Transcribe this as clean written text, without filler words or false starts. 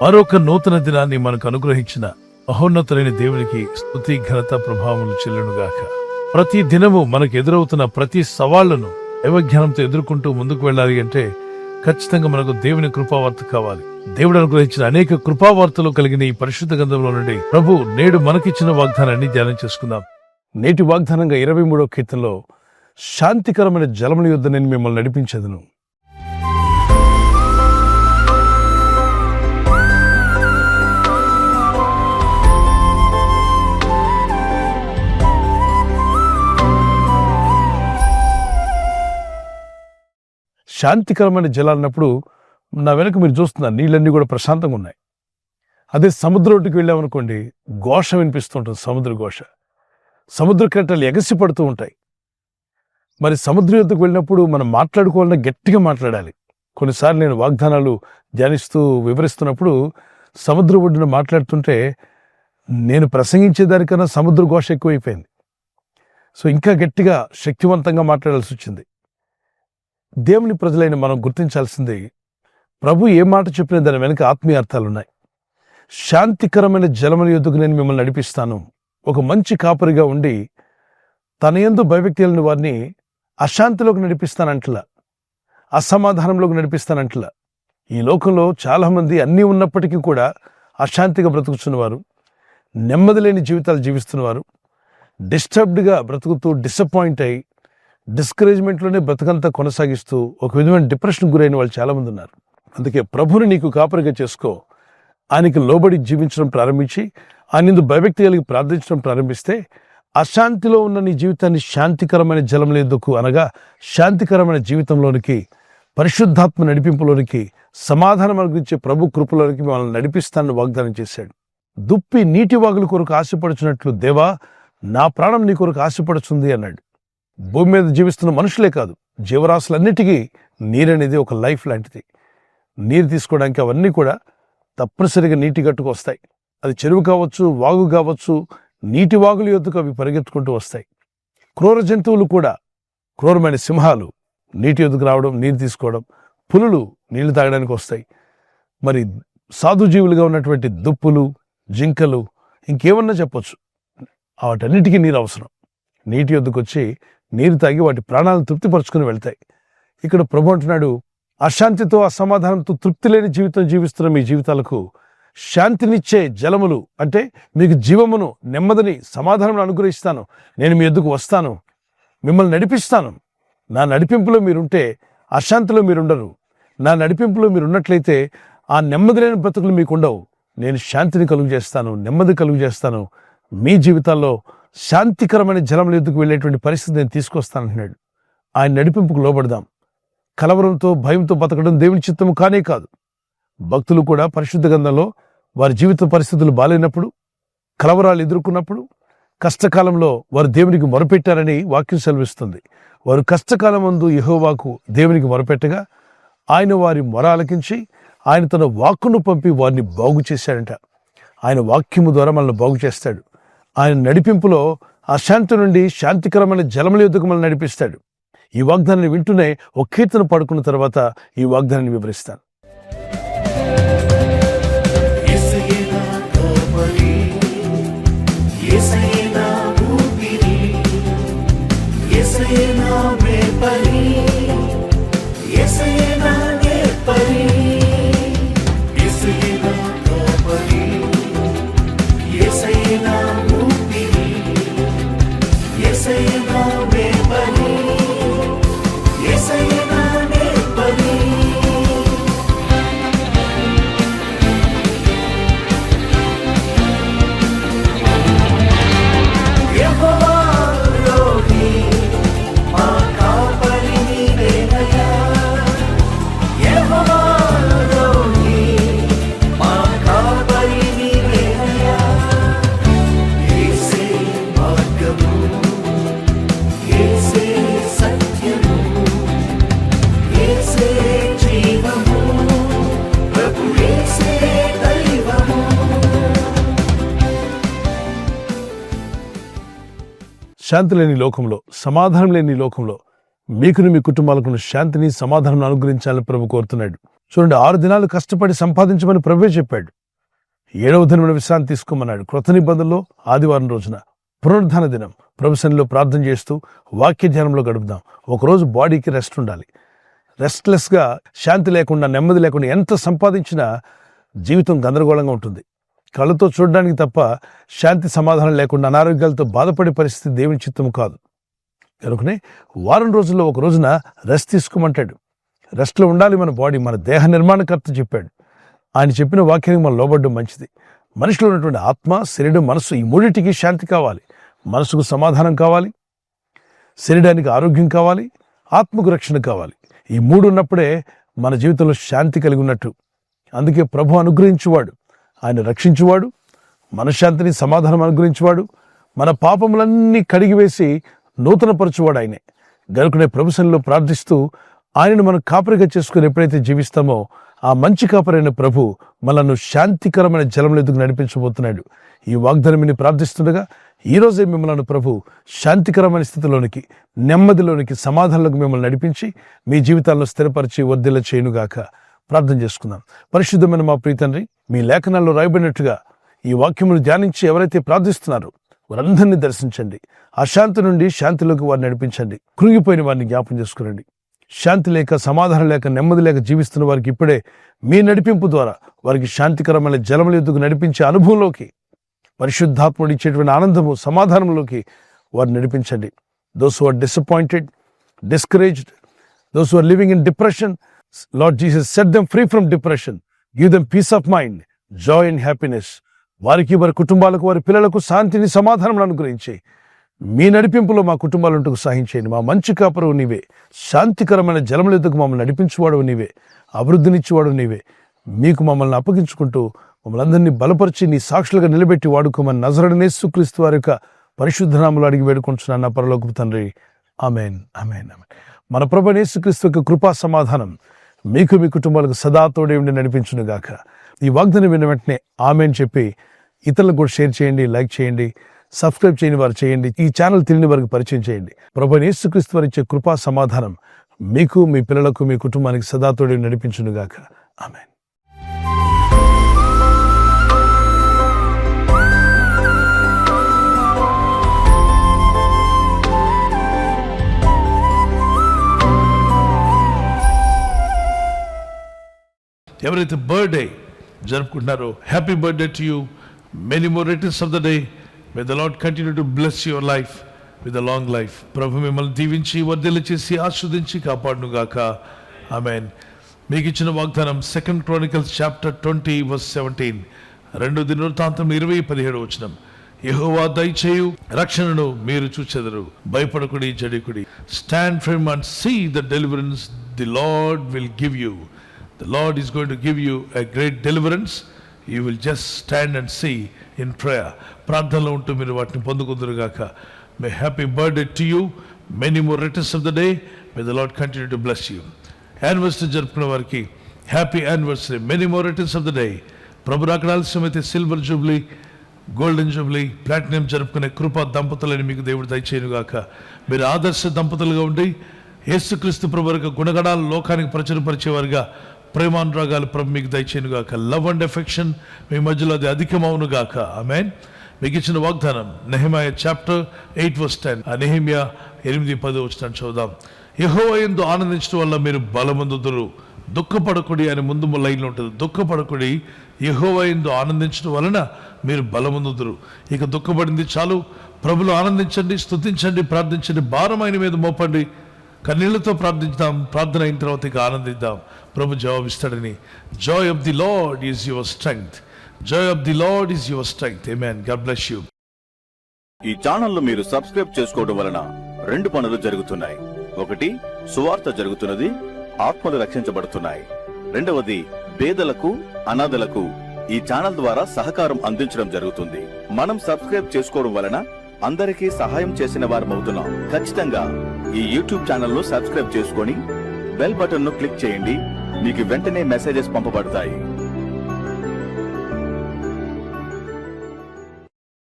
మరొక నూతన దినాన్ని మనకు అనుగ్రహించిన మహోన్నతులైన దేవునికి స్తుతి ఘనత ప్రభావములు చెల్లునుగాక. ప్రతి దినము మనకు ఎదురవుతున్న ప్రతి సవాళ్లను దైవజ్ఞానంతో ఎదుర్కొంటూ ముందుకు వెళ్ళాలి అంటే ఖచ్చితంగా మనకు దేవుని కృపావార్త కావాలి. దేవుడు అనుగ్రహించిన అనేక కృపావార్తలు కలిగిన ఈ పరిశుద్ధ గ్రంథంలో నుండి ప్రభు నేడు మనకిచ్చిన వాగ్దానాన్ని ధ్యానం చేసుకుందాం. నేటి వాగ్దానంగా 23వ కీర్తనలో శాంతికరమైన జలముల యొద్ద నేను మిమ్మల్ని నడిపించెదను. శాంతికరమైన జలాలన్నప్పుడు నా వెనక మీరు చూస్తున్నారు, నీళ్ళన్నీ కూడా ప్రశాంతంగా ఉన్నాయి. అదే సముద్రం ఒడ్డుకు వెళ్ళామనుకోండి, ఘోష వినిపిస్తుంటుంది. సముద్ర ఘోష, సముద్ర కెరటాలు ఎగసి పడుతూ ఉంటాయి. మరి సముద్రం యొద్దకు వెళ్ళినప్పుడు మనం మాట్లాడుకోవాలన్నా గట్టిగా మాట్లాడాలి. కొన్నిసార్లు నేను వాగ్దానాలు ధ్యానిస్తూ వివరిస్తున్నప్పుడు సముద్ర ఒడ్డున మాట్లాడుతుంటే నేను ప్రసంగించేదానికన్నా సముద్ర ఘోష ఎక్కువైపోయింది. సో ఇంకా గట్టిగా శక్తివంతంగా మాట్లాడాల్సి వచ్చింది. దేవుని ప్రజలైన మనం గుర్తించాల్సింది, ప్రభు ఏ మాట చెప్పినా దాని వెనక ఆత్మీయ అర్థాలున్నాయి. శాంతికరమైన జలముల యొద్దకు నేను మిమ్మల్ని నడిపిస్తాను. ఒక మంచి కాపరిగా ఉండి తన యందు భయభక్తి కలిగిన వారిని అశాంతిలోకి నడిపిస్తానంటలా, అసమాధానంలోకి నడిపిస్తానంటలా. ఈ లోకంలో చాలామంది అన్నీ ఉన్నప్పటికీ కూడా అశాంతిగా బ్రతుకుతున్నవారు, నెమ్మది లేని జీవితాలు జీవిస్తున్నవారు, డిస్టర్బ్డ్గా బ్రతుకుతూ డిసప్పాయింట్ అయి డిస్కరేజ్మెంట్లోనే బ్రతకంతా కొనసాగిస్తూ ఒక విధమైన డిప్రెషన్ గురైన వాళ్ళు చాలామంది ఉన్నారు. అందుకే ప్రభుని నీకు కాపరిగా చేసుకో. ఆయనకి లోబడి జీవించడం ప్రారంభించి ఆయన భయభక్తి కలిగి ప్రార్థించడం ప్రారంభిస్తే అశాంతిలో ఉన్న నీ జీవితాన్ని శాంతికరమైన జలముల యొద్దకు, అనగా శాంతికరమైన జీవితంలోనికి, పరిశుద్ధాత్మ నడిపింపులోనికి, సమాధానం అనుగ్రహించే ప్రభు కృపలోనికి మనల్ని నడిపిస్తానని వాగ్దానం చేశాడు. దుప్పి నీటి వాగుల కొరకు ఆశపడుచున్నట్లు దేవా నా ప్రాణం నీ కొరకు ఆశపడుతుంది అన్నాడు. భూమి మీద జీవిస్తున్న మనుషులే కాదు, జీవరాశులన్నిటికీ నీరనేది ఒక లైఫ్ లాంటిది. నీరు తీసుకోవడానికి అవన్నీ కూడా తప్పనిసరిగా నీటి గట్టుకు వస్తాయి. అది చెరువు కావచ్చు, వాగు కావచ్చు, నీటి వాగుల యొద్దకు అవి పరిగెత్తుకుంటూ వస్తాయి. క్రూర జంతువులు కూడా, క్రూరమైన సింహాలు నీటి యొద్దకు రావడం, నీరు తీసుకోవడం, పులులు నీళ్లు తాగడానికి వస్తాయి. మరి సాధుజీవులుగా ఉన్నటువంటి దుప్పులు, జింకలు, ఇంకేమన్నా చెప్పొచ్చు, వాటన్నిటికీ నీరు అవసరం. నీటి యొద్దకు వచ్చి నీరు తాగి వాటి ప్రాణాలను తృప్తిపరుచుకుని వెళ్తాయి. ఇక్కడ ప్రభు అంటున్నాడు, అశాంతితో అసమాధానంతో తృప్తి లేని జీవితం జీవిస్తున్న మీ జీవితాలకు శాంతినిచ్చే జలములు, అంటే మీకు జీవమును, నెమ్మదిని, సమాధానం అనుగ్రహిస్తాను. నేను మీ యొద్దకు వస్తాను, మిమ్మల్ని నడిపిస్తాను. నా నడిపింపులో మీరుంటే అశాంతిలో మీరుండరు. నా నడిపింపులో మీరున్నట్లయితే ఆ నెమ్మది లేని బ్రతుకులు మీకు ఉండవు. నేను శాంతిని కలుగు చేస్తాను, నెమ్మది కలుగు చేస్తాను. మీ జీవితాల్లో శాంతికరమైన జలముల యొద్దకు వెళ్ళేటువంటి పరిస్థితి నేను తీసుకొస్తానంటున్నాడు. ఆయన నడిపింపుకు లోబడదాం. కలవరంతో, భయంతో బతకడం దేవుని చిత్తము కానే కాదు. భక్తులు కూడా పరిశుద్ధ గ్రంథంలో వారి జీవిత పరిస్థితులు బాలేనప్పుడు, కలవరాలు ఎదుర్కొన్నప్పుడు, కష్టకాలంలో వారు దేవునికి మొరపెట్టారని వాక్యం సెలవిస్తుంది. వారు కష్టకాలం నందు యెహోవాకు, దేవునికి మొరపెట్టగా ఆయన వారి మొర ఆలకించి ఆయన తన వాక్కును పంపి వారిని బాగు చేశాడంట. ఆయన వాక్యము ద్వారా మనల్ని బాగు చేస్తాడు. ఆయన నడిపింపులో అశాంతి నుండి శాంతికరమైన జలముల యొద్దకు మనల్ని నడిపిస్తాడు. ఈ వాగ్దానాన్ని వింటూనే ఒక కీర్తన పాడుకున్న తర్వాత ఈ వాగ్దానాన్ని వివరిస్తాను. శాంతి లేని లోకంలో, సమాధానం లేని లోకంలో మీకును మీ కుటుంబాలకు శాంతిని, సమాధానం అనుగ్రహించాలని ప్రభు కోరుతున్నాడు. చూడండి, 6 దినాలు కష్టపడి సంపాదించమని ప్రభువే చెప్పాడు. 7వ దినమున విశ్రాంతి తీసుకోమన్నాడు. క్రొత్త నిబంధనలో ఆదివారం రోజున పునరుద్ధాన దినం ప్రభు సన్నిధిలో ప్రార్థన చేస్తూ వాక్య ధ్యానంలో గడుపుదాం. ఒకరోజు బాడీకి రెస్ట్ ఉండాలి. రెస్ట్లెస్గా, శాంతి లేకుండా, నెమ్మది లేకుండా ఎంత సంపాదించినా జీవితం గందరగోళంగా ఉంటుంది. కళ్ళతో చూడడానికి తప్ప శాంతి సమాధానం లేకుండా అనారోగ్యాలతో బాధపడే పరిస్థితి దేవుని చిత్తము కాదు. కనుకనే వారం రోజుల్లో ఒక రోజున రెస్ట్ తీసుకోమంటాడు. రెస్ట్లో ఉండాలి మన బాడీ. మన దేహ నిర్మాణకర్త చెప్పాడు. ఆయన చెప్పిన వాక్యానికి మనం లోబడ్డం మంచిది. మనిషిలో ఉన్నటువంటి ఆత్మ, శరీరం, మనసు, ఈ మూడింటికి శాంతి కావాలి. మనసుకు సమాధానం కావాలి, శరీరానికి ఆరోగ్యం కావాలి, ఆత్మకు రక్షణ కావాలి. ఈ 3 ఉన్నప్పుడే మన జీవితంలో శాంతి కలిగి ఉన్నట్టు. అందుకే ప్రభు అనుగ్రహించువాడు, ఆయన రక్షించువాడు, మనశ్శాంతిని, సమాధానం అనుగ్రహించువాడు, మన పాపములన్నీ కడిగివేసి నూతనపరచువాడు ఆయనే. గనుకనే ప్రభు సన్నిధిలో ప్రార్థిస్తూ ఆయనను మనం కాపరిగా చేసుకుని ఎప్పుడైతే జీవిస్తామో ఆ మంచి కాపరైన ప్రభు మనల్ని శాంతికరమైన జలముల ఎదుగు నడిపించబోతున్నాడు. ఈ వాగ్దానాన్ని ప్రార్థిస్తుండగా ఈరోజే మిమ్మల్ని ప్రభు శాంతికరమైన స్థితిలోనికి, నెమ్మదిలోనికి, సమాధానంలోకి మిమ్మల్ని నడిపించి మీ జీవితాల్లో స్థిరపరిచి వర్ధిల్ల చేయునుగాక. ప్రార్థన చేసుకుందాం. పరిశుద్ధమైన మా ప్రియ తండ్రి, మీ లేఖనాల్లో రాయబడినట్టుగా ఈ వాక్యమును ధ్యానించి ఎవరైతే ప్రార్థిస్తున్నారో వారందరినీ దర్శించండి. అశాంతి నుండి శాంతిలోకి వారిని నడిపించండి. కృంగిపోయిన వారిని జ్ఞాపం చేసుకురండి. శాంతి లేక, సమాధానం లేక, నెమ్మది లేక జీవిస్తున్న వారికి ఇప్పుడే మీ నడిపింపు ద్వారా వారికి శాంతికరమైన జలముల ఎద్దుకు నడిపించే అనుభవంలోకి, పరిశుద్ధాత్ముడు ఇచ్చేటువంటి ఆనందము, సమాధానంలోకి వారిని నడిపించండి. Those who are disappointed, discouraged, those who are living in depression, Lord Jesus set them free from depression, give them peace of mind, joy and happiness. వారికి, వారి కుటుంబాలకు, వారి పిల్లలకు శాంతిని, సమాధానం అనుగ్రహించి మీ నడిపింపులో మా కుటుంబాలంటూ సహాయించేయండి. మా మంచి కాపరువు నీవే, శాంతికరమైన జలముల ఎద్దుకు మమ్మల్ని నడిపించేవాడు నీవే, అభివృద్ధినిచ్చేవాడు నీవే. మీకు మమ్మల్ని అప్పగించుకుంటూ మమ్మల్ని అందరినీ బలపరిచి నీ సాక్షులుగా నిలబెట్టి వాడుకోమని నజరేయుడైన యేసుక్రీస్తు వారి యొక్క పరిశుద్ధ నామములో అడిగి వేడుకుంటున్నాను నా పరలోకపు తండ్రి. ఆమేన్, ఆమేన్, ఆమేన్. మన ప్రభువైన యేసుక్రీస్తు యొక్క కృపా సమాధానం మీకు, మీ కుటుంబాలకు సదా తోడే ఉండి నడిపించును గాక. ఈ వాగ్దానం విన్న వెంటనే ఆమేన్ చెప్పి ఇతరులకు కూడా షేర్ చేయండి, లైక్ చేయండి, సబ్స్క్రైబ్ చేయని వారు చేయండి. ఈ ఛానల్ తెలియని వారికి పరిచయం చేయండి. ప్రభువైన యేసుక్రీస్తు వారు ఇచ్చే కృపా సమాధానం మీకు, మీ పిల్లలకు, మీ కుటుంబానికి సదా తోడే నడిపించును గాక. ఆమేన్. ఎవరైతే బర్త్డే జరుపుకుంటున్నారో happy birthday to you. Many more returns of the day. May the lord continue to bless your life with a long life. ప్రభు మిమ్మల్ని దీవించి, వర్ధిల్ల చేసి, ఆస్వాదించి కాపాడును గాక. ఆమేన్. మీకు ఇచ్చిన వాగ్దానం 2 Chronicles చాప్టర్ 20 verse 17. 2 దినవృత్తాంతం 20:17. యెహోవా దయచేయు రక్షణను మీరు చూచెదరు, భయపడకుడి, జడికుడి. Stand firm and see the deliverance the lord will give you. The Lord is going to give you a great deliverance. You will just stand and see in prayer. ప్రార్థనలో ఉంటూ మీరు వాటిని పొందుకుందురుగాక. May happy birthday to you. Many more returns of the day. May the Lord continue to bless you. Anniversary జరుపుకున్న వారికి happy anniversary. Many more returns of the day. ప్రభు రాకడ ఆలస్యమైతే silver jubilee, golden jubilee, platinum జరుపుకునే కృపా దంపతులని మీకు దేవుడు దయచేయునుగాక. మీరు ఆదర్శ దంపతులుగా ఉండి యేసుక్రీస్తు ప్రభు యొక్క గుణగణాలు లోకానికి ప్రచురపరిచేవారుగా, ప్రేమానురాగాలు ప్రభు మీకు దయచేయునుగాక. లవ్ అండ్ ఎఫెక్షన్ మీ మధ్యలో అది అధికమవునుగాక. ఆమేన్. మీకు ఇచ్చిన వాగ్దానం నెహెమయా చాప్టర్ 8 verse 10. ఆ నెహెమయా 8:10 చదువుదాం. యెహోవా యందు ఆనందించడం వల్ల మీరు బలమొందుదురు, దుఃఖపడకుడి అని ముందు లైన్లో ఉంటుంది. దుఃఖపడకుడి, యెహోవా యందు ఆనందించడం వలన మీరు బలమొందుదురు. ఇక దుఃఖపడింది చాలు. ప్రభులో ఆనందించండి, స్తుతించండి, ప్రార్థించండి, భారం ఆయన మీద మోపండి. కన్నీళ్లతో ప్రార్థిద్దాం. ప్రార్థన అయిన తర్వాత ఇక ఆనందిద్దాం. ప్రభు జవాబిస్తాడని. Joy of the lord is your strength. Joy of the lord is your strength. ఆమేన్. God bless you. ఈ ఛానల్ ను మీరు సబ్స్క్రైబ్ చేసుకోవడం వలన 2 పనులు జరుగుతున్నాయి. ఒకటి, సువార్త జరుగుతున్నది, ఆత్మలు రక్షించబడుతున్నాయి. రెండవది, పేదలకు, అనాథలకు ఈ ఛానల్ ద్వారా సహకారం అందించడం జరుగుతుంది. మనం సబ్స్క్రైబ్ చేసుకోవడం వలన అందరికీ సహాయం చేసిన వారమవుతున్నాం. ఖచ్చితంగా ఈ యూట్యూబ్ ఛానల్ ను సబ్స్క్రైబ్ చేసుకొని బెల్ బటన్ ను క్లిక్ చేయండి. మీకు వెంటనే మెసేజెస్ పంపబడతాయి.